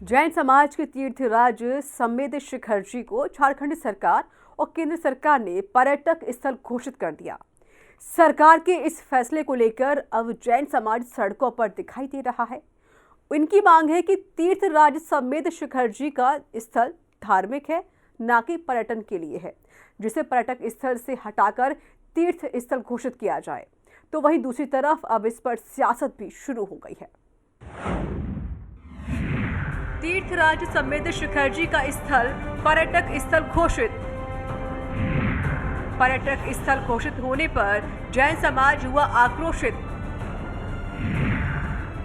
जैन समाज के तीर्थराज समेत शिखर जी को झारखंड सरकार और केंद्र सरकार ने पर्यटक स्थल घोषित कर दिया। सरकार के इस फैसले को लेकर अब जैन समाज सड़कों पर दिखाई दे रहा है। इनकी मांग है कि तीर्थराज समेत शिखर जी का स्थल धार्मिक है, न कि पर्यटन के लिए है, जिसे पर्यटक स्थल से हटाकर तीर्थ स्थल घोषित किया जाए। तो वहीं दूसरी तरफ अब इस पर सियासत भी शुरू हो गई है। तीर्थराज समेत शिखर जी का स्थल पर्यटक स्थल घोषित। पर्यटक स्थल घोषित होने पर जैन समाज हुआ आक्रोशित।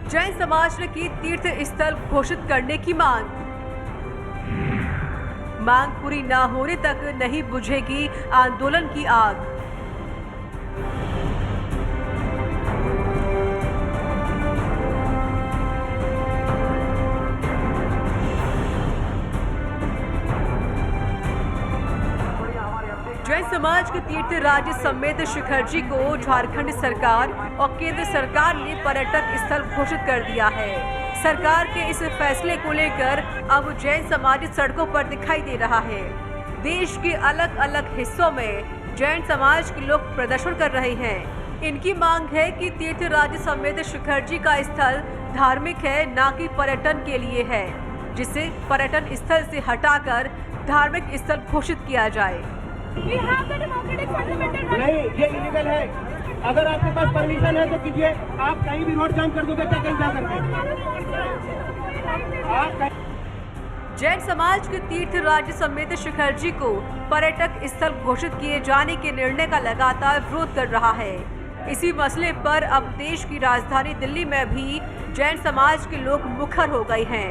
जैन समाज ने की तीर्थ स्थल घोषित करने की मांग पूरी न होने तक नहीं बुझेगी आंदोलन की आग। जैन समाज के तीर्थराज समेत शिखर जी को झारखंड सरकार और केंद्र सरकार ने पर्यटक स्थल घोषित कर दिया है। सरकार के इस फैसले को लेकर अब जैन समाज सड़कों पर दिखाई दे रहा है। देश के अलग अलग हिस्सों में जैन समाज के लोग प्रदर्शन कर रहे हैं। इनकी मांग है कि तीर्थराज समेत शिखर जी का स्थल धार्मिक है, न कि पर्यटन के लिए है, जिसे पर्यटन स्थल से हटाकर धार्मिक स्थल घोषित किया जाए। नहीं, ये इलीगल है। अगर आपके पास परमिशन है तो कीजिए। आप कहीं भी रोड जाम कर दोगे क्या कहीं जा करके? जैन समाज के तीर्थराज समेत शिखर जी को पर्यटक स्थल घोषित किए जाने के निर्णय का लगातार विरोध कर रहा है। इसी मसले पर अब देश की राजधानी दिल्ली में भी जैन समाज के लोग मुखर हो गए हैं।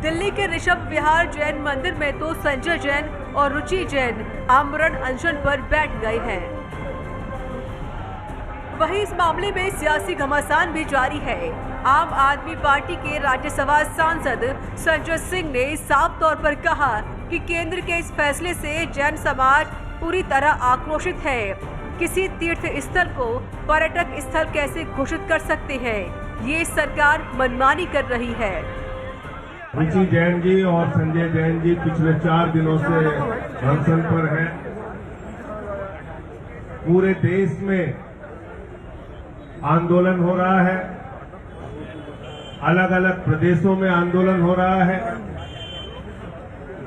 दिल्ली के ऋषभ विहार जैन मंदिर में तो संजय जैन और रुचि जैन आमरण अनशन पर बैठ गए हैं। वहीं इस मामले में सियासी घमासान भी जारी है। आम आदमी पार्टी के राज्यसभा सांसद संजय सिंह ने साफ तौर पर कहा कि केंद्र के इस फैसले से जैन समाज पूरी तरह आक्रोशित है। किसी तीर्थ स्थल को पर्यटक स्थल कैसे घोषित कर सकते हैं? ये सरकार मनमानी कर रही है। रुचि जैन जी और संजय जैन जी पिछले 4 दिनों से अनशन पर हैं। पूरे देश में आंदोलन हो रहा है, अलग अलग प्रदेशों में आंदोलन हो रहा है।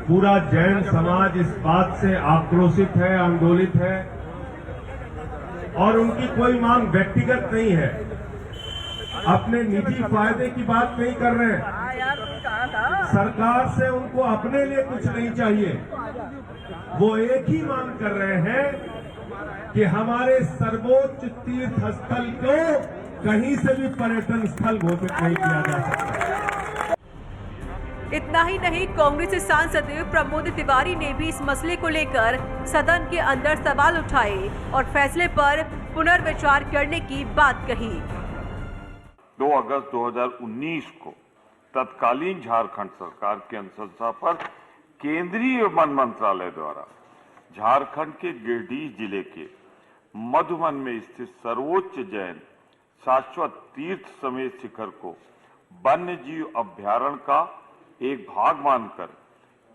पूरा जैन समाज इस बात से आक्रोशित है, आंदोलित है और उनकी कोई मांग व्यक्तिगत नहीं है, अपने निजी फायदे की बात नहीं कर रहे हैं। सरकार से उनको अपने लिए कुछ नहीं चाहिए। वो एक ही मांग कर रहे हैं कि हमारे सर्वोच्च तीर्थ स्थल को कहीं से भी पर्यटन स्थल घोषित नहीं किया जा सकता। इतना ही नहीं, कांग्रेस सांसद प्रमोद तिवारी ने भी इस मसले को लेकर सदन के अंदर सवाल उठाए और फैसले पर पुनर्विचार करने की बात कही। 2 अगस्त 2019 को तत्कालीन झारखंड सरकार की अनुशंसा पर केंद्रीय वन मंत्रालय द्वारा झारखंड के गिरिडीह जिले के मधुबन में स्थित सर्वोच्च जैन शाश्वत तीर्थ समेत शिखर को वन्य जीव अभ्यारण्य का एक भाग मानकर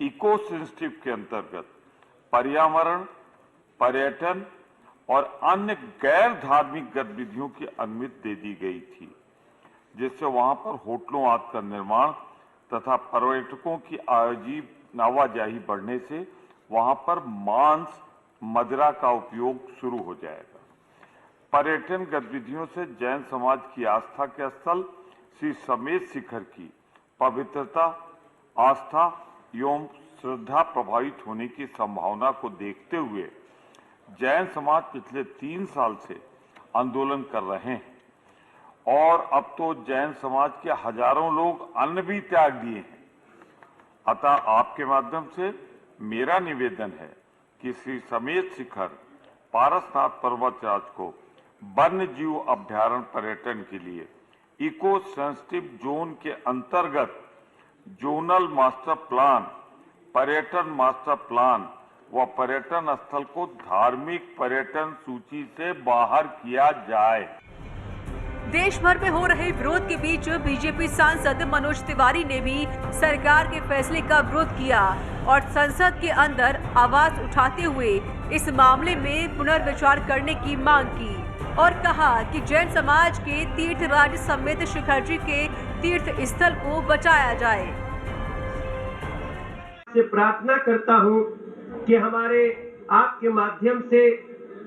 इको सेंसिटिव के अंतर्गत पर्यावरण, पर्यटन और अन्य गैर धार्मिक गतिविधियों की अनुमति दे दी गई थी, जिससे वहां पर होटलों आदि का निर्माण तथा पर्यटकों की आवाजाही बढ़ने से वहां पर मांस, मदिरा का उपयोग शुरू हो जाएगा। पर्यटन गतिविधियों से जैन समाज की आस्था के स्थल श्री समेत शिखर की पवित्रता, आस्था एवं श्रद्धा प्रभावित होने की संभावना को देखते हुए जैन समाज पिछले 3 साल से आंदोलन कर रहे हैं और अब तो जैन समाज के हजारों लोग अन्न भी त्याग दिए हैं। अतः आपके माध्यम से मेरा निवेदन है कि श्री समेत शिखर पारसनाथ पर्वतराज को वन्य जीव अभ्यारण्य पर्यटन के लिए इको सेंसिटिव जोन के अंतर्गत जोनल मास्टर प्लान, पर्यटन मास्टर प्लान व पर्यटन स्थल को धार्मिक पर्यटन सूची से बाहर किया जाए। देश भर में हो रहे विरोध के बीच बीजेपी सांसद मनोज तिवारी ने भी सरकार के फैसले का विरोध किया और संसद के अंदर आवाज उठाते हुए इस मामले में पुनर्विचार करने की मांग की और कहा कि जैन समाज के तीर्थराज समेत शिखर जी के तीर्थ स्थल को बचाया जाए। से प्रार्थना करता हूं कि हमारे आपके माध्यम से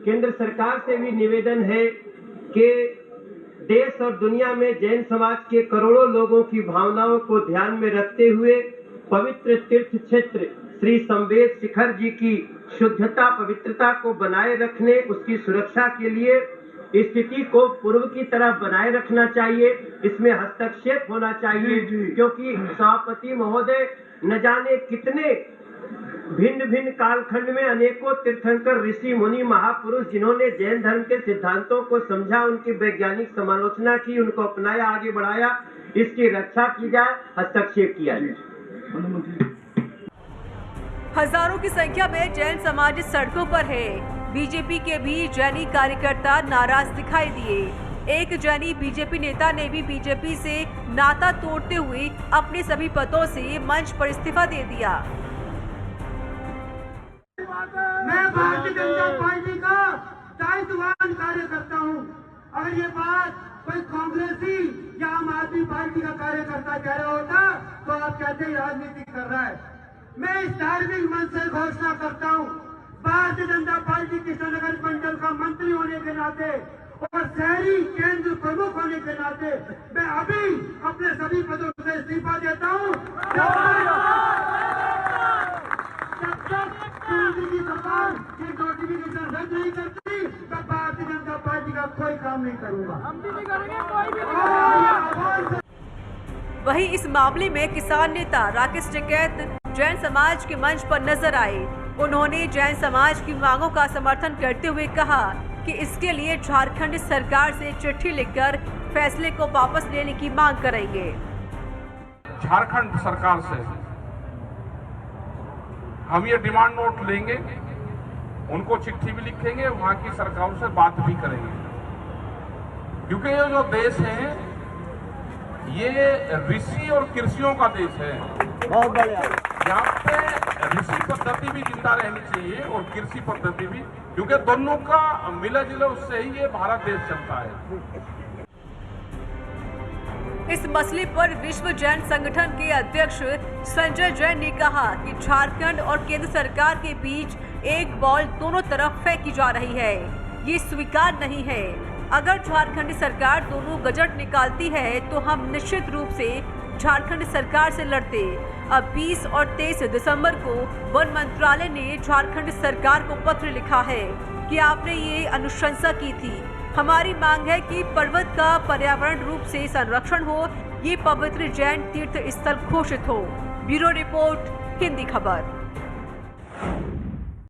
केंद्र सरकार से भी निवेदन है कि देश और दुनिया में जैन समाज के करोड़ों लोगों की भावनाओं को ध्यान में रखते हुए पवित्र तीर्थ क्षेत्र श्री संवेद शिखर जी की शुद्धता पवित्रता को बनाए रखने, उसकी सुरक्षा के लिए स्थिति को पूर्व की तरह बनाए रखना चाहिए। इसमें हस्तक्षेप होना चाहिए क्योंकि सभापति महोदय न जाने कितने भिन्न भिन्न कालखंड में अनेकों तीर्थंकर ऋषि मुनि महापुरुष जिन्होंने जैन धर्म के सिद्धांतों को समझा, उनकी वैज्ञानिक समालोचना की, उनको अपनाया, आगे बढ़ाया, इसकी रक्षा की जाए, हस्तक्षेप किया जाए। हजारों की संख्या में जैन समाज सड़कों पर है। बीजेपी के भी जैनी कार्यकर्ता नाराज दिखाई दिए। एक जैनी बीजेपी नेता ने भी बीजेपी से नाता तोड़ते हुए अपने सभी पदों से मंच पर इस्तीफा दे दिया। मैं भारतीय जनता पार्टी का दायित्ववान कार्यकर्ता हूं। अगर ये बात कोई कांग्रेसी या आम आदमी पार्टी का कार्यकर्ता कह रहा होता तो आप कहते ही राजनीति कर रहा है। मैं इस धार्मिक मंच से घोषणा करता हूं, भारतीय जनता पार्टी कृष्णनगर मंडल का मंत्री होने के नाते और शहरी केंद्र प्रमुख होने के नाते मैं अभी अपने सभी पदों से इस्तीफा देता हूं। जब तक की सरकार ये नोटिफिकेशन रद्द नहीं करती तब भारतीय जनता पार्टी का कोई काम नहीं करूंगा। हम भी नहीं करेंगे, कोई भी नहीं। वहीं इस मामले में किसान नेता राकेश टिकैत जैन समाज के मंच पर नजर आए। उन्होंने जैन समाज की मांगों का समर्थन करते हुए कहा कि इसके लिए झारखंड सरकार से चिट्ठी लिखकर फैसले को वापस लेने की मांग करेंगे। झारखंड सरकार से हम ये डिमांड नोट लेंगे, उनको चिट्ठी भी लिखेंगे, वहां की सरकारों से बात भी करेंगे, क्योंकि ये जो देश है ये ऋषि और कृषियों का देश है। बहुत बढ़िया। यहाँ पे ऋषि पद्धति भी जिंदा रहनी चाहिए और कृषि पद्धति भी, क्योंकि दोनों का मिला जुला उससे ही ये भारत देश चलता है। इस मसले पर विश्व जैन संगठन के अध्यक्ष संजय जैन ने कहा कि झारखंड और केंद्र सरकार के बीच एक बॉल दोनों तरफ फेंकी जा रही है, ये स्वीकार नहीं है। अगर झारखंड सरकार दोनों गजट निकालती है तो हम निश्चित रूप से झारखंड सरकार से लड़ते। अब 20 और 23 दिसंबर को वन मंत्रालय ने झारखंड सरकार को पत्र लिखा है कि आपने ये अनुशंसा की थी। हमारी मांग है कि पर्वत का पर्यावरण रूप से संरक्षण हो, ये पवित्र जैन तीर्थ स्थल घोषित हो। ब्यूरो रिपोर्ट, हिंदी खबर।